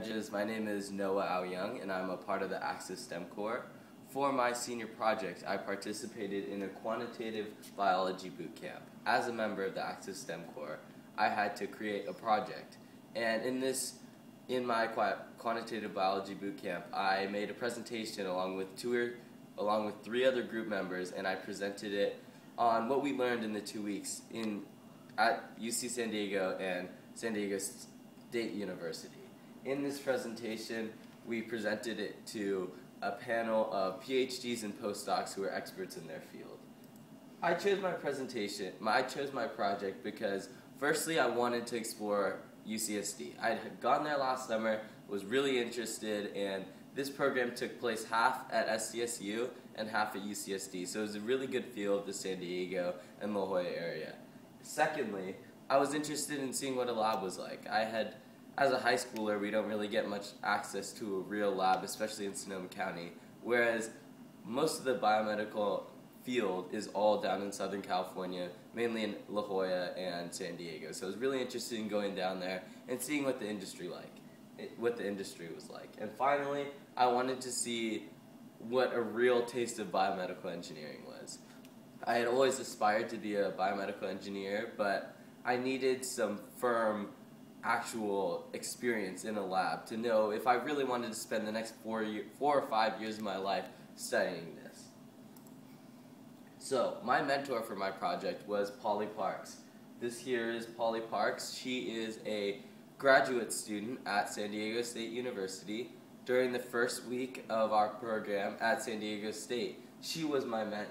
My name is Noah Au-Yeung, and I'm a part of the Axis STEM Corps. For my senior project, I participated in a quantitative biology boot camp. As a member of the Axis STEM Corps, I had to create a project. And in my quantitative biology boot camp, I made a presentation along with three other group members, and I presented it on what we learned in the 2 weeks at UC San Diego and San Diego State University. In this presentation, we presented it to a panel of PhDs and postdocs who are experts in their field. I chose my project because firstly I wanted to explore UCSD. I had gone there last summer, was really interested, and this program took place half at SDSU and half at UCSD, so it was a really good feel of the San Diego and La Jolla area. Secondly, I was interested in seeing what a lab was like. As a high schooler, we don't really get much access to a real lab, especially in Sonoma County, whereas most of the biomedical field is all down in Southern California, mainly in La Jolla and San Diego. So I was really interested in going down there and seeing what the industry was like. And finally, I wanted to see what a real taste of biomedical engineering was. I had always aspired to be a biomedical engineer, but I needed some firm actual experience in a lab to know if I really wanted to spend the next 4 or 5 years of my life studying this. So my mentor for my project was Polly Parks. This here is Polly Parks. She is a graduate student at San Diego State University. During the first week of our program at San Diego State, she was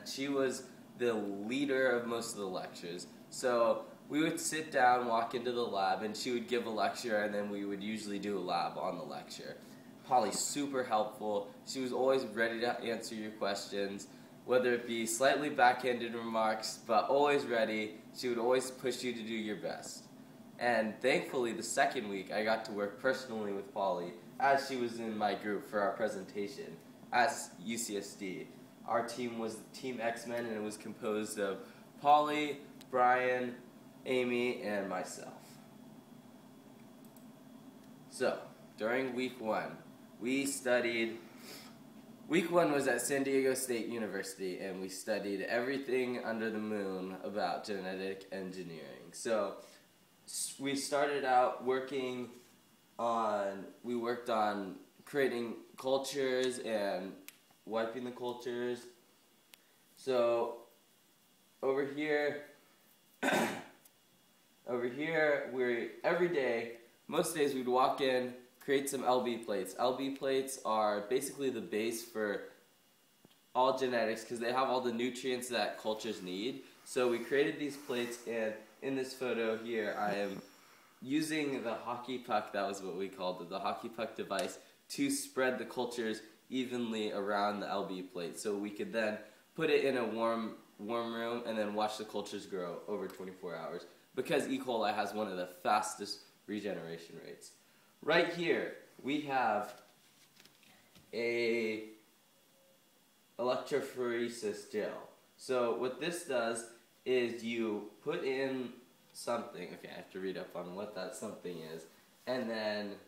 she was the leader of most of the lectures. So we would sit down, walk into the lab, and she would give a lecture, and then we would usually do a lab on the lecture. Polly's super helpful. She was always ready to answer your questions, whether it be slightly backhanded remarks, but always ready. She would always push you to do your best. And thankfully, the second week, I got to work personally with Polly as she was in my group for our presentation at UCSD. Our team was Team X-Men, and it was composed of Polly, Brian, Amy, and myself. So, during week one was at San Diego State University, and we studied everything under the moon about genetic engineering. So, we started out we worked on creating cultures and wiping the cultures. So, over here, every day, most days we'd walk in, create some LB plates. LB plates are basically the base for all genetics because they have all the nutrients that cultures need. So we created these plates, and in this photo here, I am using the hockey puck, that was what we called it, the hockey puck device, to spread the cultures evenly around the LB plate. So we could then put it in a warm room and then watch the cultures grow over 24 hours. Because E. coli has one of the fastest regeneration rates. Right here, we have a electrophoresis gel. So what this does is you put in something, okay, I have to read up on what that something is, and then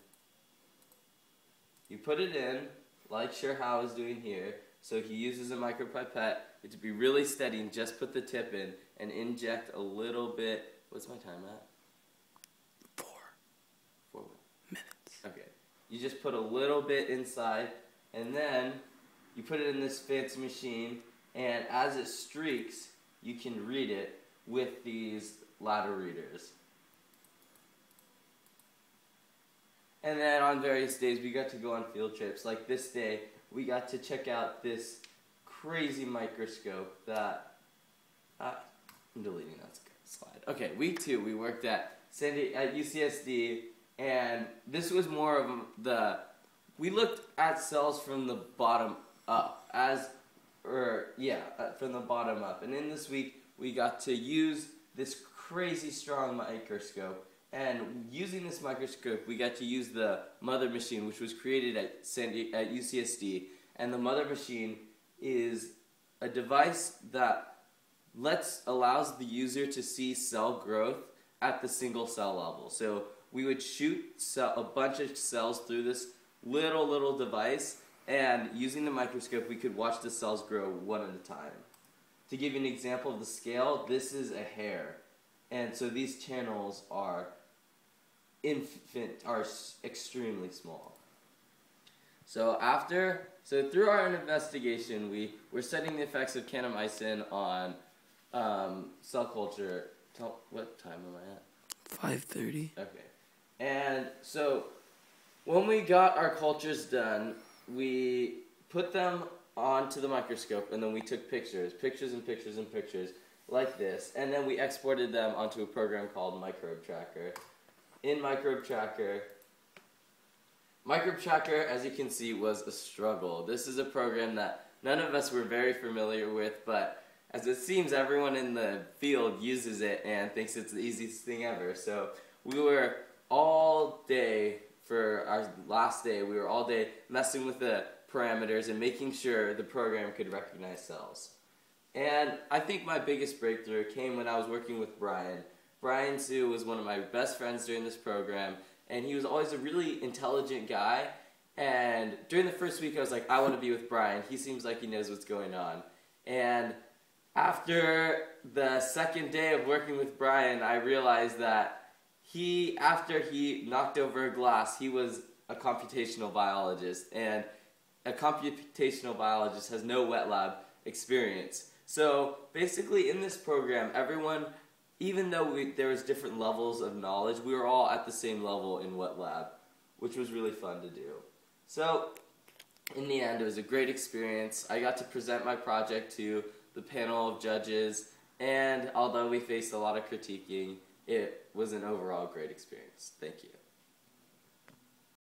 you put it in, like Sherhow is doing here. So he uses a micropipette to be really steady and just put the tip in and inject a little bit. What's my time at? 4 minutes. Okay. You just put a little bit inside, and then you put it in this fancy machine, and as it streaks, you can read it with these ladder readers. And then on various days, we got to go on field trips. Like this day, we got to check out this crazy microscope that... I'm deleting that slide. Okay, week 2, we worked at UCSD, and this was more of we looked at cells from the bottom up, from the bottom up. And in this week, we got to use this crazy strong microscope, and using this microscope, we got to use the mother machine, which was created at UCSD, and the mother machine is a device that allows the user to see cell growth at the single cell level. So we would shoot a bunch of cells through this little device, and using the microscope we could watch the cells grow one at a time. To give you an example of the scale, this is a hair, and so these channels are extremely small. So through our investigation, we were studying the effects of kanamycin on cell culture. What time am I at? 5:30. Okay. And so when we got our cultures done, we put them onto the microscope, and then we took pictures and pictures like this, and then we exported them onto a program called Microbe Tracker. In Microbe Tracker, as you can see, was a struggle. This is a program that none of us were very familiar with, but as it seems, everyone in the field uses it and thinks it's the easiest thing ever. So we were all day, for our last day, we were all day messing with the parameters and making sure the program could recognize cells. And I think my biggest breakthrough came when I was working with Brian. Brian Sue was one of my best friends during this program, and he was always a really intelligent guy. And during the first week I was like, I want to be with Brian. He seems like he knows what's going on. And after the second day of working with Brian, I realized that after he knocked over a glass, he was a computational biologist, and a computational biologist has no wet lab experience. So basically in this program, everyone, even though there was different levels of knowledge, we were all at the same level in wet lab, which was really fun to do. So in the end, it was a great experience. I got to present my project to the panel of judges, and although we faced a lot of critiquing, it was an overall great experience. Thank you.